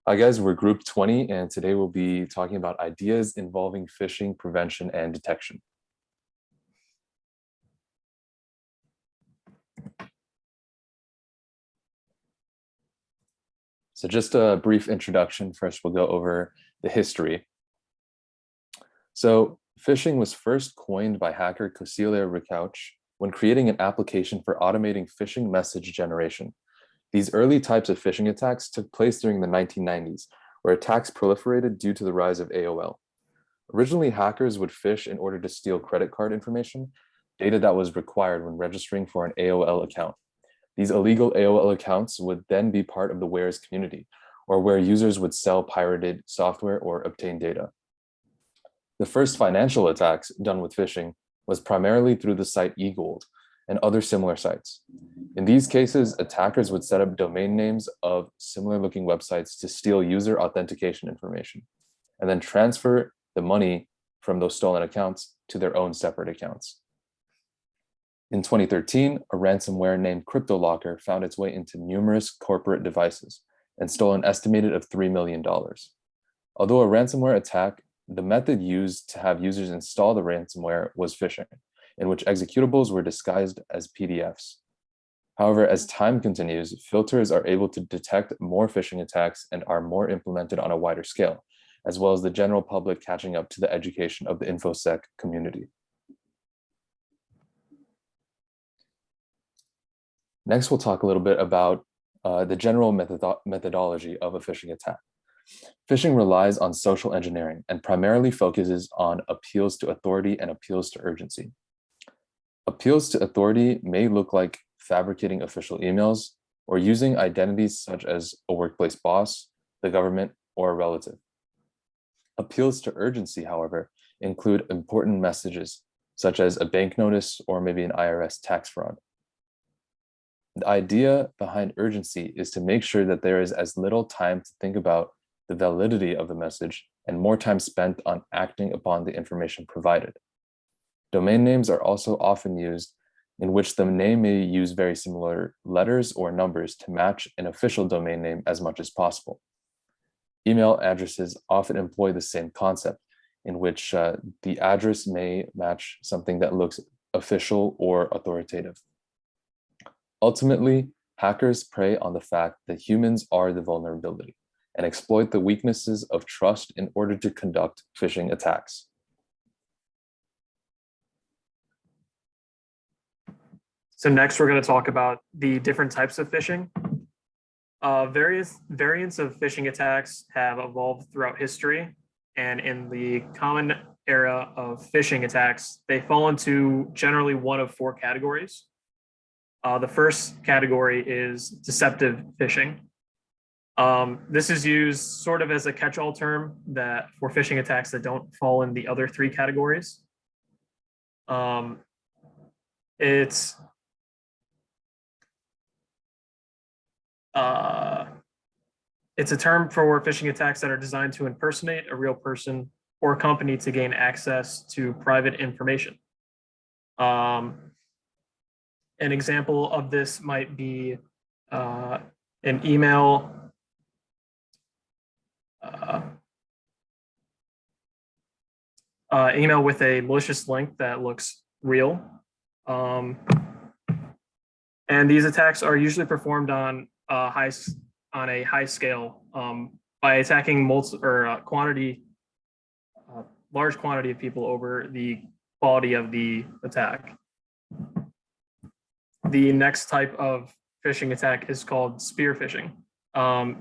Hi guys, we're group 20 and today we'll be talking about ideas involving phishing prevention and detection. So just a brief introduction. First, we'll go over the history. So phishing was first coined by hacker Cecilia Ricouch when creating an application for automating phishing message generation. These early types of phishing attacks took place during the 1990s, where attacks proliferated due to the rise of AOL. Originally, hackers would phish in order to steal credit card information, data that was required when registering for an AOL account. These illegal AOL accounts would then be part of the wares community, or where users would sell pirated software or obtain data. The first financial attacks done with phishing was primarily through the site eGold and other similar sites. In these cases, attackers would set up domain names of similar looking websites to steal user authentication information, and then transfer the money from those stolen accounts to their own separate accounts. In 2013, a ransomware named CryptoLocker found its way into numerous corporate devices and stole an estimated of $3 million. Although a ransomware attack, the method used to have users install the ransomware was phishing, in which executables were disguised as PDFs. However, as time continues, filters are able to detect more phishing attacks and are more implemented on a wider scale, as well as the general public catching up to the education of the InfoSec community. Next, we'll talk a little bit about the general methodology of a phishing attack. Phishing relies on social engineering and primarily focuses on appeals to authority and appeals to urgency. Appeals to authority may look like fabricating official emails or using identities such as a workplace boss, the government, or a relative. Appeals to urgency, however, include important messages such as a bank notice or maybe an IRS tax fraud. The idea behind urgency is to make sure that there is as little time to think about the validity of the message and more time spent on acting upon the information provided. Domain names are also often used, in which the name may use very similar letters or numbers to match an official domain name as much as possible. Email addresses often employ the same concept, in which the address may match something that looks official or authoritative. Ultimately, hackers prey on the fact that humans are the vulnerability and exploit the weaknesses of trust in order to conduct phishing attacks. So next, we're going to talk about the different types of phishing. Various variants of phishing attacks have evolved throughout history, and in the common era of phishing attacks, they fall into generally one of four categories. The first category is deceptive phishing. This is used sort of as a catch-all term that for phishing attacks that don't fall in the other three categories. It's a term for phishing attacks that are designed to impersonate a real person or company to gain access to private information. An example of this might be an email email with a malicious link that looks real. And these attacks are usually performed on a high scale by attacking large quantity of people over the quality of the attack. The next type of phishing attack is called spear phishing.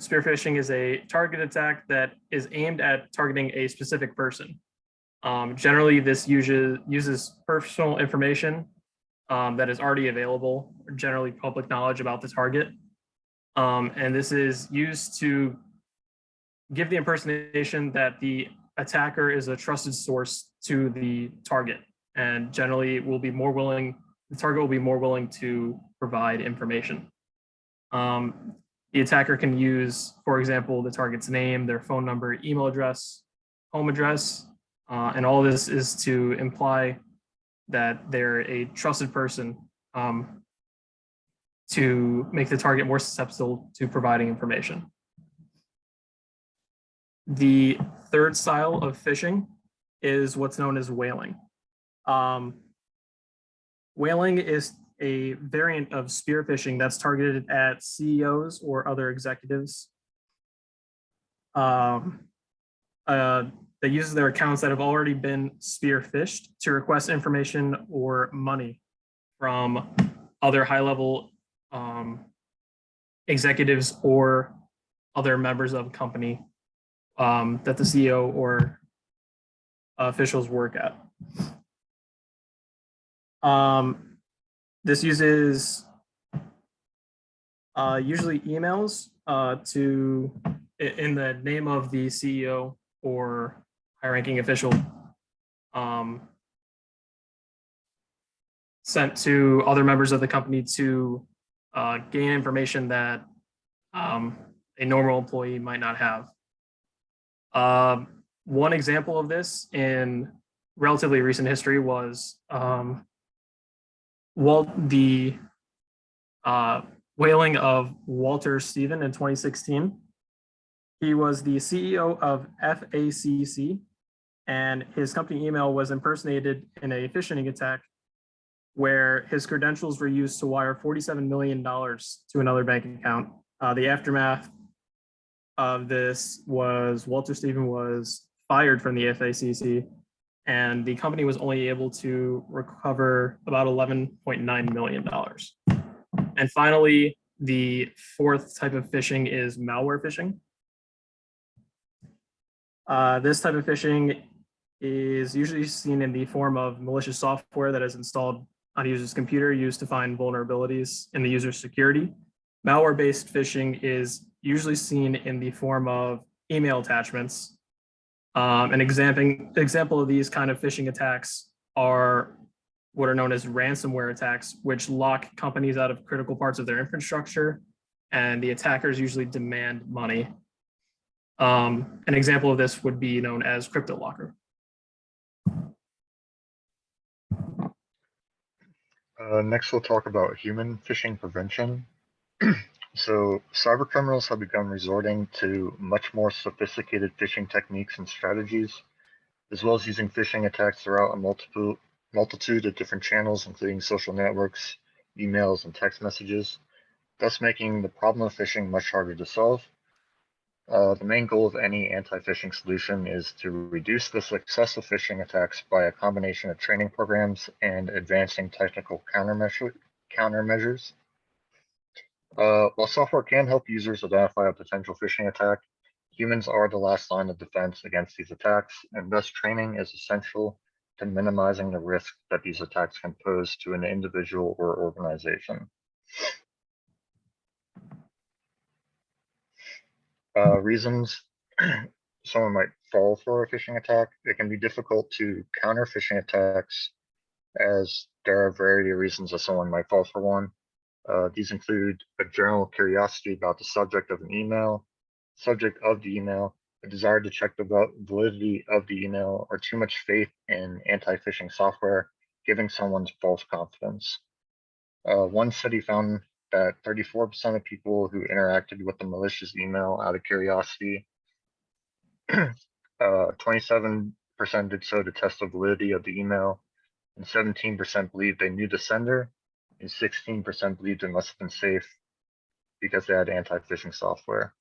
Spear phishing is a target attack that is aimed at targeting a specific person. Generally, this uses personal information that is already available, generally public knowledge about the target. And this is used to give the impersonation that the attacker is a trusted source to the target, and generally the target will be more willing to provide information. The attacker can use, for example, the target's name, their phone number, email address, home address, and all this is to imply that they're a trusted person to make the target more susceptible to providing information. The third style of phishing is what's known as whaling. Um, Whaling is a variant of spear phishing that's targeted at CEOs or other executives. Um, that uses their accounts that have already been spear phished to request information or money from other high level executives or other members of a company that the CEO or officials work at. This uses usually emails to in the name of the CEO or high-ranking official sent to other members of the company to gain information that a normal employee might not have. One example of this in relatively recent history was the whaling of Walter Stephen in 2016. He was the CEO of FACC, and his company email was impersonated in a phishing attack where his credentials were used to wire $47 million to another bank account. The aftermath of this was Walter Stephen was fired from the FACC, and the company was only able to recover about $11.9 million. And finally, the fourth type of phishing is malware phishing. This type of phishing is usually seen in the form of malicious software that is installed on a user's computer used to find vulnerabilities in the user's security. Malware-based phishing is usually seen in the form of email attachments. An example of these kind of phishing attacks are what are known as ransomware attacks, which lock companies out of critical parts of their infrastructure, and the attackers usually demand money. An example of this would be known as crypto locker. Next, we'll talk about human phishing prevention. So, cyber criminals have begun resorting to much more sophisticated phishing techniques and strategies, as well as using phishing attacks throughout a multitude of different channels, including social networks, emails, and text messages, thus making the problem of phishing much harder to solve. The main goal of any anti-phishing solution is to reduce the success of phishing attacks by a combination of training programs and advancing technical countermeasures. While software can help users identify a potential phishing attack, humans are the last line of defense against these attacks, and thus training is essential to minimizing the risk that these attacks can pose to an individual or organization. Reasons someone might fall for a phishing attack. It can be difficult to counter phishing attacks, as there are a variety of reasons that someone might fall for one. These include a general curiosity about the subject of the email, a desire to check the validity of the email, or too much faith in anti-phishing software, giving someone false confidence. One study found that 34% of people who interacted with the malicious email out of curiosity, 27% did so to test the validity of the email, and 17% believed they knew the sender, and 16% believed it must have been safe because they had anti-phishing software.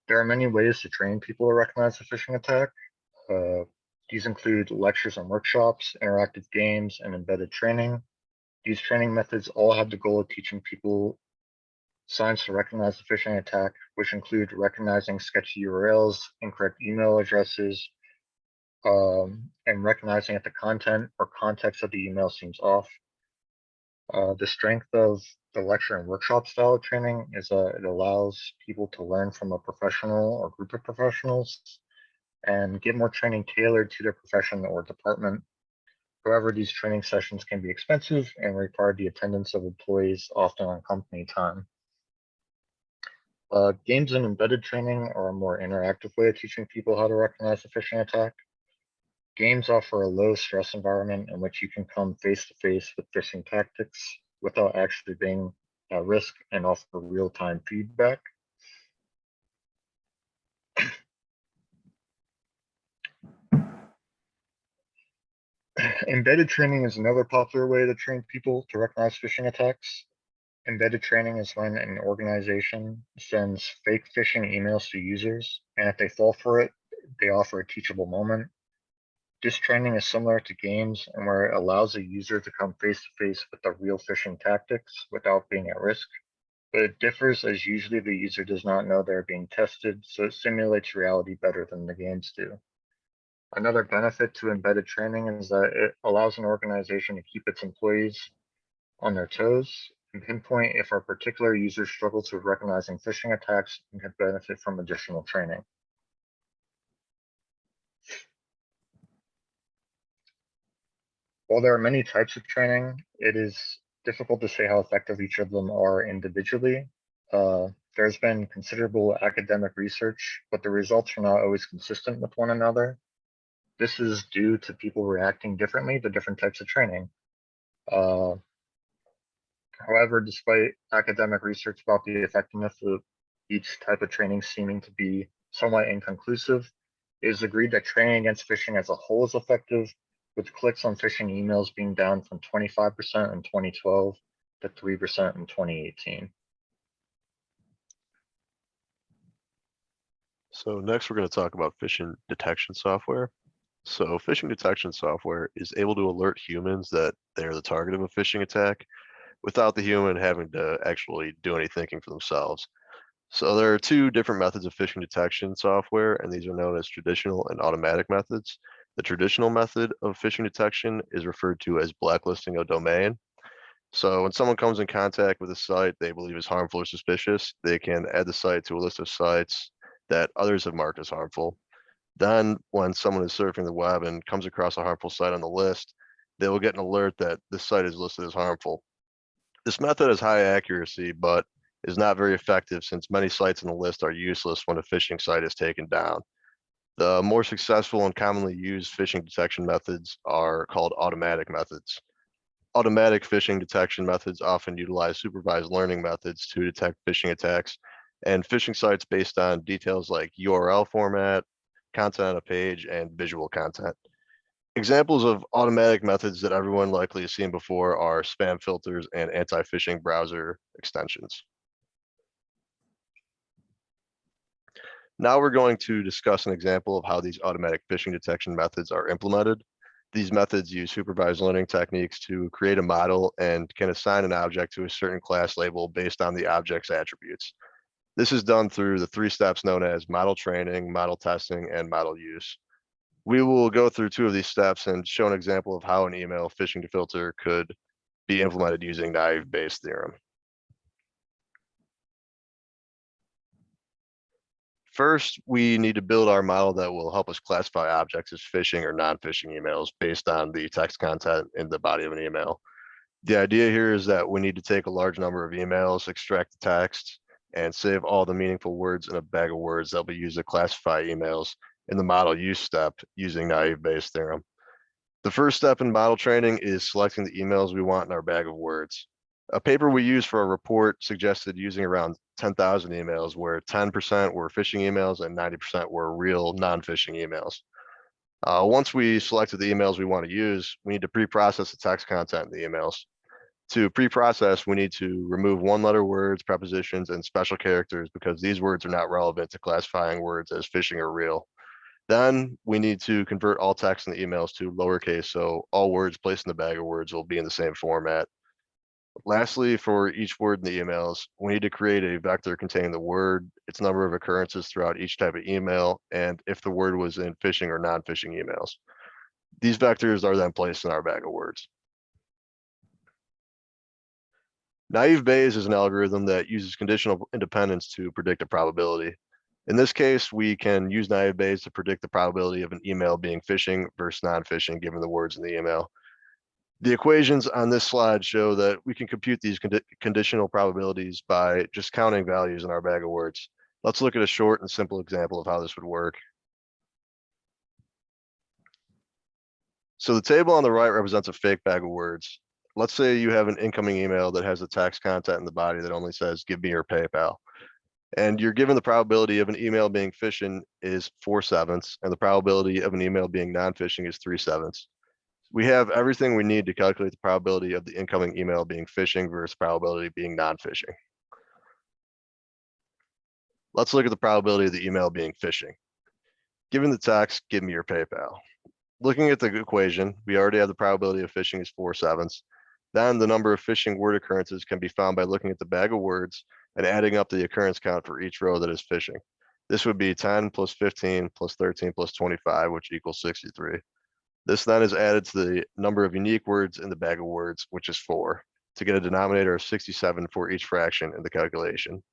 There are many ways to train people to recognize a phishing attack. These include lectures and workshops, interactive games, and embedded training. These training methods all have the goal of teaching people signs to recognize the phishing attack, which include recognizing sketchy URLs, incorrect email addresses, and recognizing if the content or context of the email seems off. The strength of the lecture and workshop style of training is that it allows people to learn from a professional or group of professionals and get more training tailored to their profession or department. However, these training sessions can be expensive and require the attendance of employees, often on company time. Games and embedded training are a more interactive way of teaching people how to recognize a phishing attack. Games offer a low stress environment in which you can come face to face with phishing tactics without actually being at risk and offer real-time feedback. Embedded training is another popular way to train people to recognize phishing attacks. Embedded training is when an organization sends fake phishing emails to users, and if they fall for it, they offer a teachable moment. This training is similar to games and where it allows a user to come face to face with the real phishing tactics without being at risk. But it differs as usually the user does not know they're being tested, so it simulates reality better than the games do. Another benefit to embedded training is that it allows an organization to keep its employees on their toes and pinpoint if a particular user struggles with recognizing phishing attacks and can benefit from additional training. While there are many types of training, it is difficult to say how effective each of them are individually. There's been considerable academic research, but the results are not always consistent with one another. This is due to people reacting differently to different types of training. However, despite academic research about the effectiveness of each type of training seeming to be somewhat inconclusive, it is agreed that training against phishing as a whole is effective, with clicks on phishing emails being down from 25% in 2012 to 3% in 2018. So next we're going to talk about phishing detection software. So phishing detection software is able to alert humans that they're the target of a phishing attack without the human having to actually do any thinking for themselves. So there are two different methods of phishing detection software, and these are known as traditional and automatic methods. The traditional method of phishing detection is referred to as blacklisting a domain. So when someone comes in contact with a site they believe is harmful or suspicious, they can add the site to a list of sites that others have marked as harmful. Then when someone is surfing the web and comes across a harmful site on the list, they will get an alert that this site is listed as harmful. This method has high accuracy, but is not very effective since many sites on the list are useless when a phishing site is taken down. The more successful and commonly used phishing detection methods are called automatic methods. Automatic phishing detection methods often utilize supervised learning methods to detect phishing attacks and phishing sites based on details like URL format, content on a page, and visual content. Examples of automatic methods that everyone likely has seen before are spam filters and anti-phishing browser extensions. Now we're going to discuss an example of how these automatic phishing detection methods are implemented. These methods use supervised learning techniques to create a model and can assign an object to a certain class label based on the object's attributes. This is done through the 3 steps known as model training, model testing, and model use. We will go through 2 of these steps and show an example of how an email phishing filter could be implemented using naive Bayes theorem. First, we need to build our model that will help us classify objects as phishing or non-phishing emails based on the text content in the body of an email. The idea here is that we need to take a large number of emails, extract the text, and save all the meaningful words in a bag of words that will be used to classify emails in the model use step using naive Bayes theorem. The first step in model training is selecting the emails we want in our bag of words. A paper we used for a report suggested using around 10,000 emails, where 10% were phishing emails and 90% were real non-phishing emails. Once we selected the emails we want to use, we need to pre-process the text content in the emails. To pre-process, we need to remove one-letter words, prepositions, and special characters because these words are not relevant to classifying words as phishing or real. Then we need to convert all text in the emails to lowercase, so all words placed in the bag of words will be in the same format. Lastly, for each word in the emails, we need to create a vector containing the word, its number of occurrences throughout each type of email, and if the word was in phishing or non-phishing emails. These vectors are then placed in our bag of words. Naive Bayes is an algorithm that uses conditional independence to predict a probability. In this case, we can use naive Bayes to predict the probability of an email being phishing versus non-phishing given the words in the email. The equations on this slide show that we can compute these conditional probabilities by just counting values in our bag of words. Let's look at a short and simple example of how this would work. So the table on the right represents a fake bag of words. Let's say you have an incoming email that has the text content in the body that only says, "Give me your PayPal." And you're given the probability of an email being phishing is 4/7, and the probability of an email being non-phishing is 3/7. We have everything we need to calculate the probability of the incoming email being phishing versus probability being non-phishing. Let's look at the probability of the email being phishing. Given the text, give me your PayPal. Looking at the equation, we already have the probability of phishing is 4/7. Then the number of phishing word occurrences can be found by looking at the bag of words and adding up the occurrence count for each row that is phishing. This would be 10 plus 15 plus 13 plus 25, which equals 63. This then is added to the number of unique words in the bag of words, which is 4, to get a denominator of 67 for each fraction in the calculation.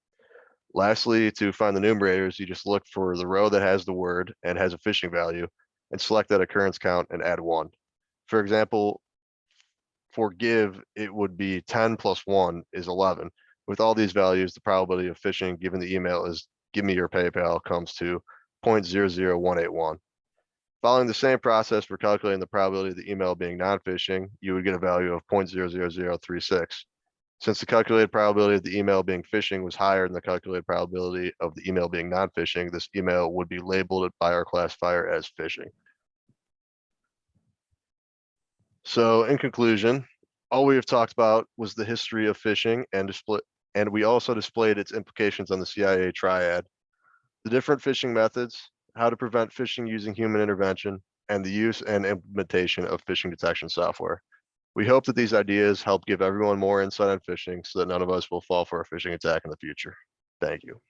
Lastly, to find the numerators, you just look for the row that has the word and has a phishing value and select that occurrence count and add 1. For example, for give, it would be 10 plus 1 is 11. With all these values, the probability of phishing given the email is give me your PayPal comes to 0.00181. Following the same process for calculating the probability of the email being non-phishing, you would get a value of 0.00036. Since the calculated probability of the email being phishing was higher than the calculated probability of the email being non-phishing, this email would be labeled by our classifier as phishing. So in conclusion, all we have talked about was the history of phishing and we also displayed its implications on the CIA triad, the different phishing methods, how to prevent phishing using human intervention, and the use and implementation of phishing detection software. We hope that these ideas help give everyone more insight on phishing so that none of us will fall for a phishing attack in the future. Thank you.